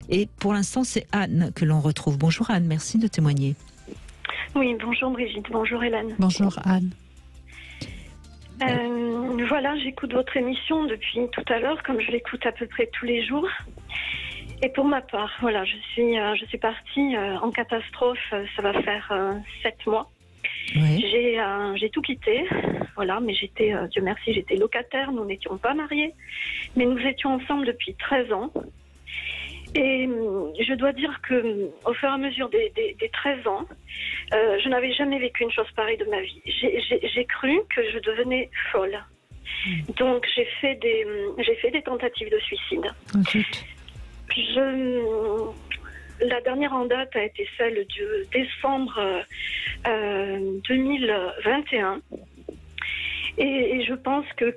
Et pour l'instant, c'est Anne que l'on retrouve. Bonjour Anne, merci de témoigner. Oui, bonjour Brigitte, bonjour Hélène. Bonjour Anne. Voilà, j'écoute votre émission depuis tout à l'heure, comme je l'écoute à peu près tous les jours. Et pour ma part, voilà, je suis partie en catastrophe, ça va faire 7 mois. Oui. J'ai tout quitté, voilà, mais j'étais, Dieu merci, j'étais locataire, nous n'étions pas mariés, mais nous étions ensemble depuis 13 ans. Et je dois dire que, au fur et à mesure des 13 ans, je n'avais jamais vécu une chose pareille de ma vie. J'ai cru que je devenais folle. Donc j'ai fait des tentatives de suicide. Zut. La dernière en date a été celle de décembre 2021. Et je pense que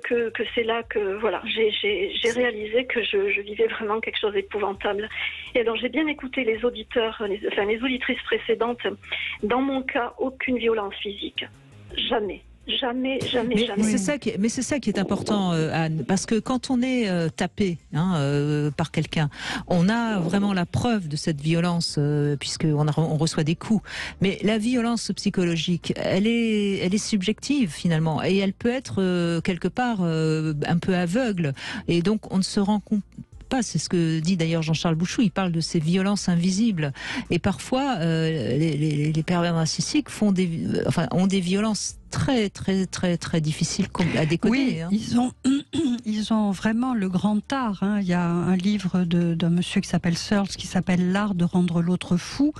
c'est là que voilà, j'ai réalisé que je vivais vraiment quelque chose d'épouvantable. Et alors j'ai bien écouté les auditeurs, les auditrices précédentes. Dans mon cas, aucune violence physique. Jamais. Jamais. Mais c'est ça qui est important, Anne, parce que quand on est tapé par quelqu'un, on a vraiment la preuve de cette violence, puisqu'on reçoit des coups. Mais la violence psychologique, elle est subjective finalement, et elle peut être quelque part un peu aveugle, et donc on ne se rend compte pas. C'est ce que dit d'ailleurs Jean-Charles Bouchou. Il parle de ces violences invisibles. Et parfois, les pervers narcissiques ont des violences très difficiles à décoder. Oui, ils ont vraiment le grand art. Il y a un livre d'un monsieur qui s'appelle Searles qui s'appelle L'art de rendre l'autre fou.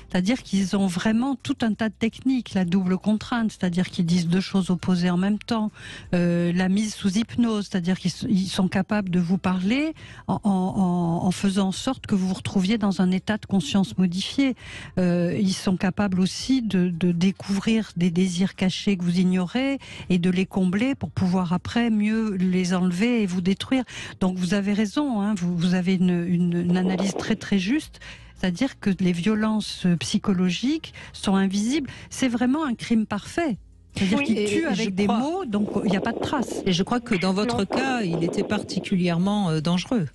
C'est-à-dire qu'ils ont vraiment tout un tas de techniques, la double contrainte, c'est-à-dire qu'ils disent deux choses opposées en même temps, la mise sous hypnose, c'est-à-dire qu'ils sont capables de vous parler en faisant en sorte que vous vous retrouviez dans un état de conscience modifié. Ils sont capables aussi de découvrir des désirs cachés que vous ignorez et de les combler pour pouvoir après mieux les enlever et vous détruire. Donc vous avez raison, vous avez une analyse très juste. C'est-à-dire que les violences psychologiques sont invisibles. C'est vraiment un crime parfait. C'est-à-dire qu'il tue avec des mots, donc il n'y a pas de traces. Et je crois que dans votre cas, il était particulièrement dangereux.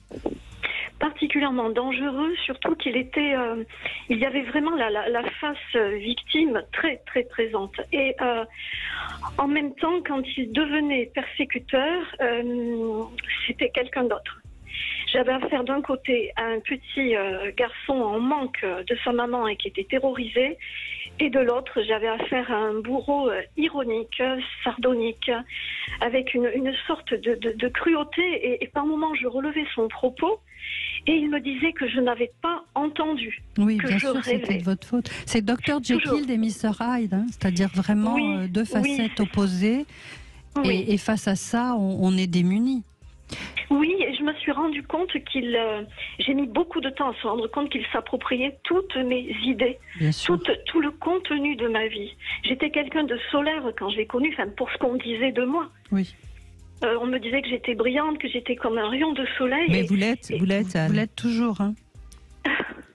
Particulièrement dangereux, surtout qu'il était, il y avait vraiment la face victime très présente. Et en même temps, quand il devenait persécuteur, c'était quelqu'un d'autre. J'avais affaire d'un côté à un petit garçon en manque de sa maman et qui était terrorisé, et de l'autre, j'avais affaire à un bourreau ironique, sardonique, avec une sorte de cruauté, et par moments je relevais son propos, et il me disait que je n'avais pas entendu. Oui, que bien je sûr, rêvais. c'était de votre faute. C'est Dr Jekyll et Mr Hyde, c'est-à-dire vraiment deux facettes opposées, et face à ça, on est démunis. Oui, et je me suis rendu compte j'ai mis beaucoup de temps à se rendre compte qu'il s'appropriait toutes mes idées, tout le contenu de ma vie. J'étais quelqu'un de solaire quand je l'ai connu, pour ce qu'on disait de moi. Oui. On me disait que j'étais brillante, que j'étais comme un rayon de soleil. Mais vous l'êtes, Anne. Vous l'êtes toujours,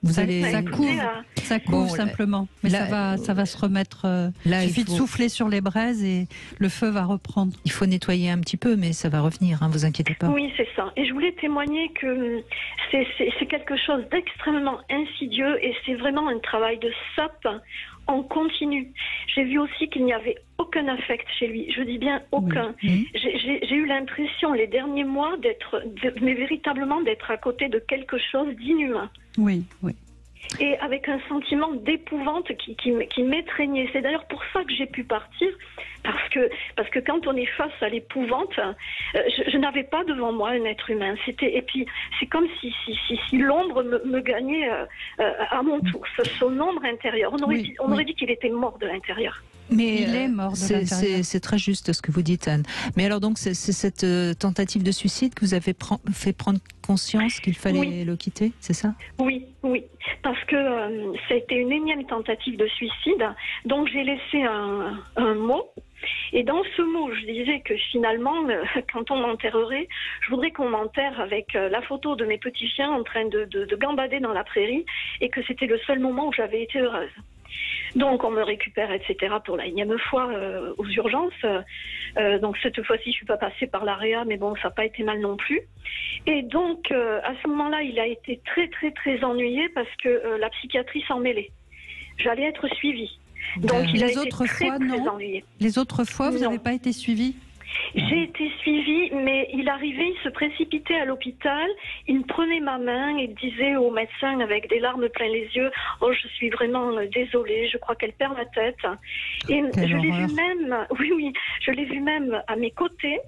Ça couvre simplement, mais ça va se remettre. Il suffit de souffler sur les braises et le feu va reprendre. Il faut nettoyer un petit peu, mais ça va revenir, vous inquiétez pas. Oui, c'est ça. Et je voulais témoigner que c'est quelque chose d'extrêmement insidieux et c'est vraiment un travail de sape en continu. J'ai vu aussi qu'il n'y avait aucun affect chez lui. Je dis bien aucun. Oui. J'ai eu l'impression les derniers mois mais véritablement d'être à côté de quelque chose d'inhumain. Oui. Et avec un sentiment d'épouvante qui m'étreignait. C'est d'ailleurs pour ça que j'ai pu partir, parce que quand on est face à l'épouvante, je n'avais pas devant moi un être humain. Et puis c'est comme si l'ombre me gagnait à mon tour, son ombre intérieure. On aurait dit qu'il était mort de l'intérieur. Mais il est mort de l'intérieur. C'est très juste ce que vous dites, Anne. Mais alors donc c'est cette tentative de suicide que vous avez fait prendre conscience qu'il fallait le quitter, c'est ça? Oui, parce que ça a été une énième tentative de suicide. Donc j'ai laissé un mot. Et dans ce mot, je disais que finalement, quand on m'enterrerait, je voudrais qu'on m'enterre avec la photo de mes petits chiens en train de gambader dans la prairie, et que c'était le seul moment où j'avais été heureuse. Donc on me récupère, etc. pour la énième fois aux urgences. Donc cette fois-ci, je suis pas passée par l'AREA, mais bon, ça n'a pas été mal non plus. Et donc à ce moment-là, il a été très très très ennuyé parce que la psychiatrie s'en mêlait. J'allais être suivie. Donc il a été très ennuyé. Les autres fois, vous n'avez pas été suivie? J'ai été suivie, mais il arrivait, il se précipitait à l'hôpital, il me prenait ma main et disait au médecin avec des larmes plein les yeux, « Oh, je suis vraiment désolée, je crois qu'elle perd la tête. » Et je l'ai vu même, oui, je l'ai vu même à mes côtés.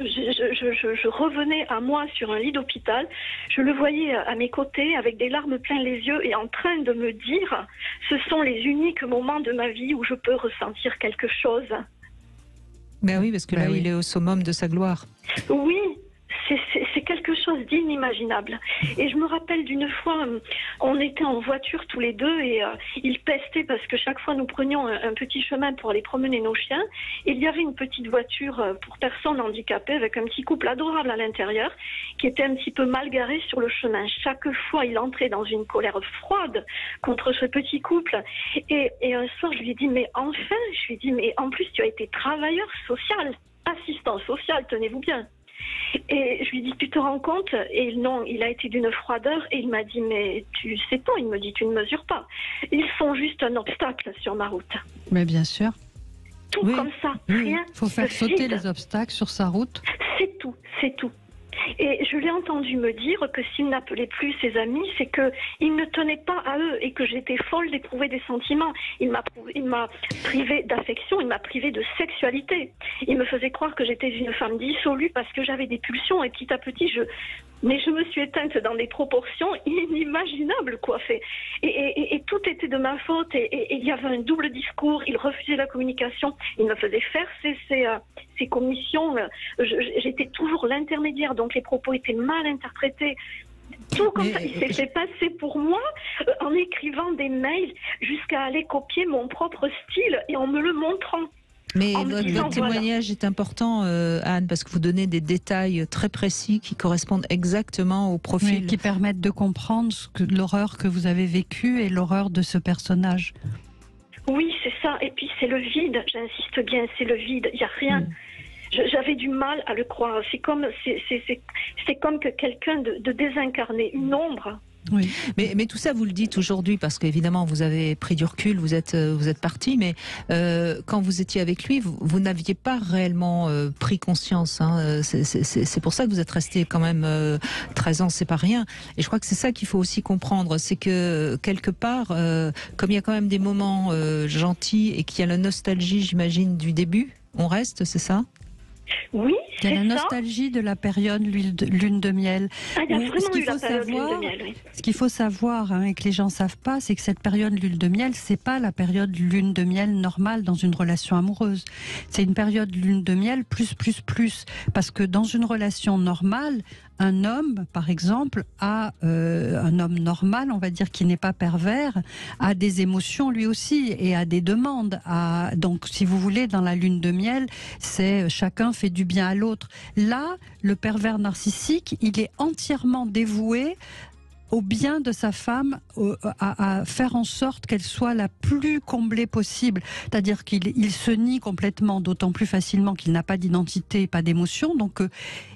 Je revenais à moi sur un lit d'hôpital, je le voyais à mes côtés avec des larmes plein les yeux et en train de me dire « Ce sont les uniques moments de ma vie où je peux ressentir quelque chose. » Ben oui, parce que là, il est au summum de sa gloire. Oui, c'est quelque chose d'inimaginable. Et je me rappelle d'une fois, on était en voiture tous les deux et il pestait parce que chaque fois nous prenions un petit chemin pour aller promener nos chiens. Et il y avait une petite voiture pour personnes handicapées avec un petit couple adorable à l'intérieur qui était un petit peu mal garé sur le chemin. Chaque fois, il entrait dans une colère froide contre ce petit couple. Et un soir, je lui ai dit, mais enfin, mais en plus, tu as été travailleur social, assistant social, tenez-vous bien. Et je lui dis, tu te rends compte? Et non, il a été d'une froideur et il m'a dit, mais tu sais pas, il me dit, tu ne mesures pas. Ils sont juste un obstacle sur ma route. Mais bien sûr. Tout comme ça, rien. Il faut faire sauter les obstacles sur sa route. C'est tout, c'est tout. Et je l'ai entendu me dire que s'il n'appelait plus ses amis, c'est qu'il ne tenait pas à eux et que j'étais folle d'éprouver des sentiments. Il m'a privé d'affection, il m'a privé de sexualité. Il me faisait croire que j'étais une femme dissolue parce que j'avais des pulsions et petit à petit, mais je me suis éteinte dans des proportions inimaginables, quoi. Et tout était de ma faute. Et il y avait un double discours. Il refusait la communication. Il me faisait faire ses commissions. J'étais toujours l'intermédiaire, donc les propos étaient mal interprétés. Tout comme ça, il s'est fait passer pour moi en écrivant des mails jusqu'à aller copier mon propre style et en me le montrant. Mais votre témoignage est important, Anne, parce que vous donnez des détails très précis qui correspondent exactement au profil. Oui, qui permettent de comprendre l'horreur que vous avez vécue et l'horreur de ce personnage. Oui, c'est ça. Et puis c'est le vide, j'insiste bien, c'est le vide. Il n'y a rien. J'avais du mal à le croire. C'est comme que quelqu'un de désincarné, une ombre. Oui. Mais tout ça, vous le dites aujourd'hui parce qu'évidemment, vous avez pris du recul, vous êtes parti, mais quand vous étiez avec lui, vous n'aviez pas réellement pris conscience. Hein. C'est pour ça que vous êtes resté quand même 13 ans, c'est pas rien. Et je crois que c'est ça qu'il faut aussi comprendre, c'est que quelque part, comme il y a quand même des moments gentils et qu'il y a la nostalgie, j'imagine, du début, on reste, c'est ça ? Oui, il y a la nostalgie de la période lune de miel. Ah, il y a vraiment eu la période lune de miel, oui. Ce qu'il faut savoir, et que les gens ne savent pas, c'est que cette période lune de miel, c'est pas la période lune de miel normale dans une relation amoureuse. C'est une période lune de miel plus. Parce que dans une relation normale, un homme, par exemple, un homme normal, on va dire, qui n'est pas pervers, a des émotions lui aussi et a des demandes. Donc, si vous voulez, dans la lune de miel, c'est chacun fait du bien à l'autre. Là, le pervers narcissique, il est entièrement dévoué au bien de sa femme, à faire en sorte qu'elle soit la plus comblée possible. C'est-à-dire qu'il se nie complètement, d'autant plus facilement qu'il n'a pas d'identité, pas d'émotion. Donc,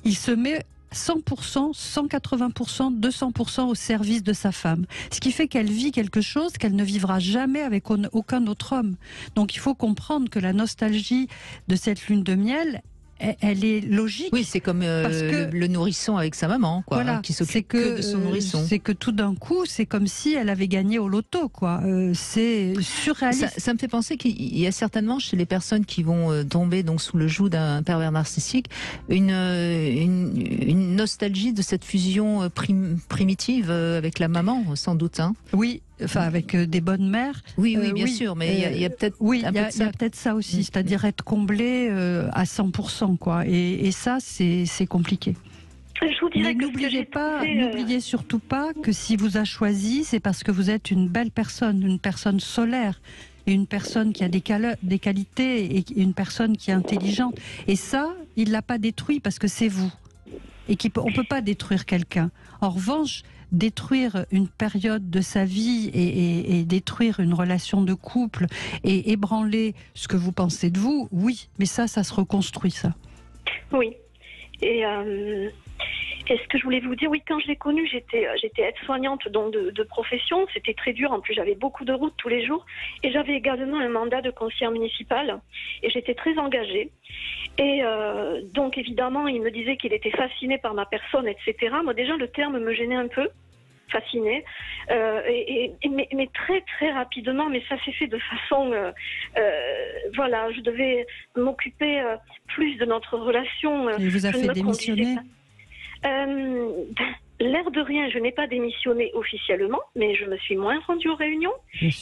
il se met 100%, 180%, 200% au service de sa femme. Ce qui fait qu'elle vit quelque chose qu'elle ne vivra jamais avec aucun autre homme. Donc il faut comprendre que la nostalgie de cette lune de miel, elle est logique. Oui, c'est comme le nourrisson avec sa maman, quoi, voilà, hein, qui s'occupe que de son nourrisson. C'est que tout d'un coup, c'est comme si elle avait gagné au loto, quoi. C'est surréaliste. Ça me fait penser qu'il y a certainement chez les personnes qui vont tomber donc sous le joug d'un pervers narcissique une nostalgie de cette fusion primitive avec la maman, sans doute. Hein. Oui. Enfin, avec des bonnes mères. Oui, bien sûr, mais il y a peut-être il y a peut-être ça aussi, c'est-à-dire être comblé à 100%, quoi. Et ça, c'est compliqué. Mais n'oubliez surtout pas que si vous a choisi, c'est parce que vous êtes une belle personne, une personne solaire, et une personne qui a des qualités, et une personne qui est intelligente. Et ça, il l'a pas détruit parce que c'est vous. Et on peut pas détruire quelqu'un. En revanche, détruire une période de sa vie et détruire une relation de couple et ébranler ce que vous pensez de vous, oui, mais ça se reconstruit, ça. Oui. Et ce que je voulais vous dire, oui, quand je l'ai connue, j'étais aide-soignante donc de profession. C'était très dur. En plus, j'avais beaucoup de routes tous les jours. Et j'avais également un mandat de conseillère municipale. Et j'étais très engagée. Et donc, évidemment, il me disait qu'il était fasciné par ma personne, etc. Moi, déjà, le terme me gênait un peu. Fasciné, mais très très rapidement, mais ça s'est fait de façon, voilà, je devais m'occuper plus de notre relation. Il vous a fait démissionner? L'air de rien, je n'ai pas démissionné officiellement, mais je me suis moins rendue aux réunions.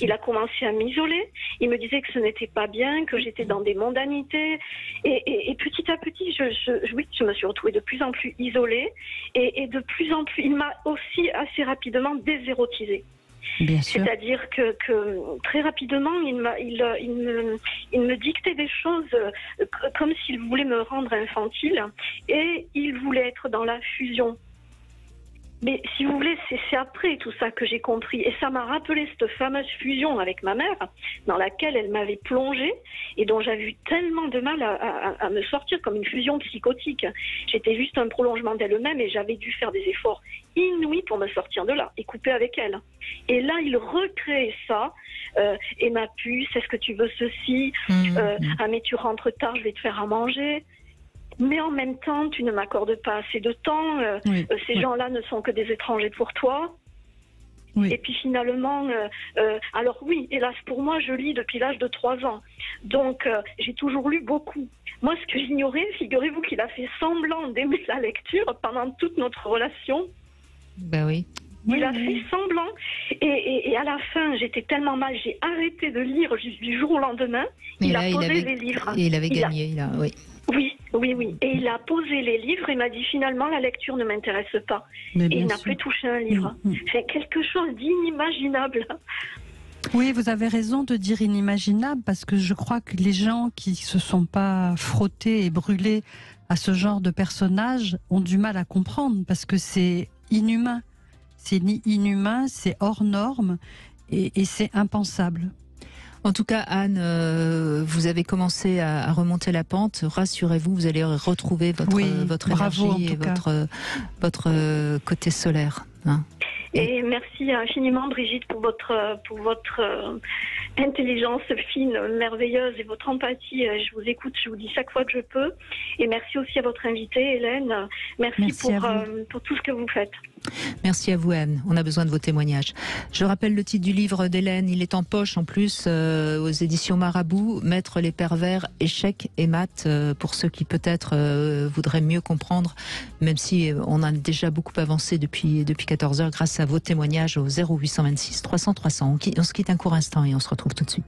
Il a commencé à m'isoler. Il me disait que ce n'était pas bien, que j'étais dans des mondanités. Et petit à petit, je me suis retrouvée de plus en plus isolée. Et de plus en plus, il m'a aussi assez rapidement désérotisée. C'est-à-dire que très rapidement, il me dictait des choses comme s'il voulait me rendre infantile. Et il voulait être dans la fusion. Mais si vous voulez, c'est après tout ça que j'ai compris. Et ça m'a rappelé cette fameuse fusion avec ma mère, dans laquelle elle m'avait plongée et dont j'avais eu tellement de mal à me sortir, comme une fusion psychotique. J'étais juste un prolongement d'elle-même et j'avais dû faire des efforts inouïs pour me sortir de là et couper avec elle. Et là, il recréait ça. Et ma puce, est-ce que tu veux ceci? Ah mais tu rentres tard, je vais te faire à manger. Mais en même temps, tu ne m'accordes pas assez de temps. Ces gens-là ne sont que des étrangers pour toi. Et puis finalement, alors oui, hélas pour moi, je lis depuis l'âge de 3 ans. Donc j'ai toujours lu beaucoup. Moi, ce que j'ignorais, figurez-vous qu'il a fait semblant d'aimer la lecture pendant toute notre relation. Ben oui. Il a fait semblant. Et à la fin, j'étais tellement mal, j'ai arrêté de lire du jour au lendemain. Il a posé les livres. Et il avait gagné, là, oui. Oui. Et il a posé les livres et m'a dit finalement la lecture ne m'intéresse pas. Et il n'a plus touché un livre. C'est quelque chose d'inimaginable. Oui, vous avez raison de dire inimaginable parce que je crois que les gens qui se sont pas frottés et brûlés à ce genre de personnage ont du mal à comprendre parce que c'est inhumain. C'est inhumain, c'est hors norme et c'est impensable. En tout cas, Anne, vous avez commencé à remonter la pente. Rassurez-vous, vous allez retrouver votre énergie et votre côté solaire. Hein. Et merci infiniment, Brigitte, pour votre intelligence fine, merveilleuse et votre empathie. Je vous écoute, je vous dis chaque fois que je peux. Et merci aussi à votre invitée, Hélène. Merci pour tout ce que vous faites. Merci à vous, Anne. On a besoin de vos témoignages. Je rappelle le titre du livre d'Hélène. Il est en poche en plus aux éditions Marabout. Mettre les pervers, échecs et maths pour ceux qui peut-être voudraient mieux comprendre, même si on a déjà beaucoup avancé depuis 14 heures grâce à vos témoignages au 0826 300 300. On se quitte un court instant et on se retrouve tout de suite.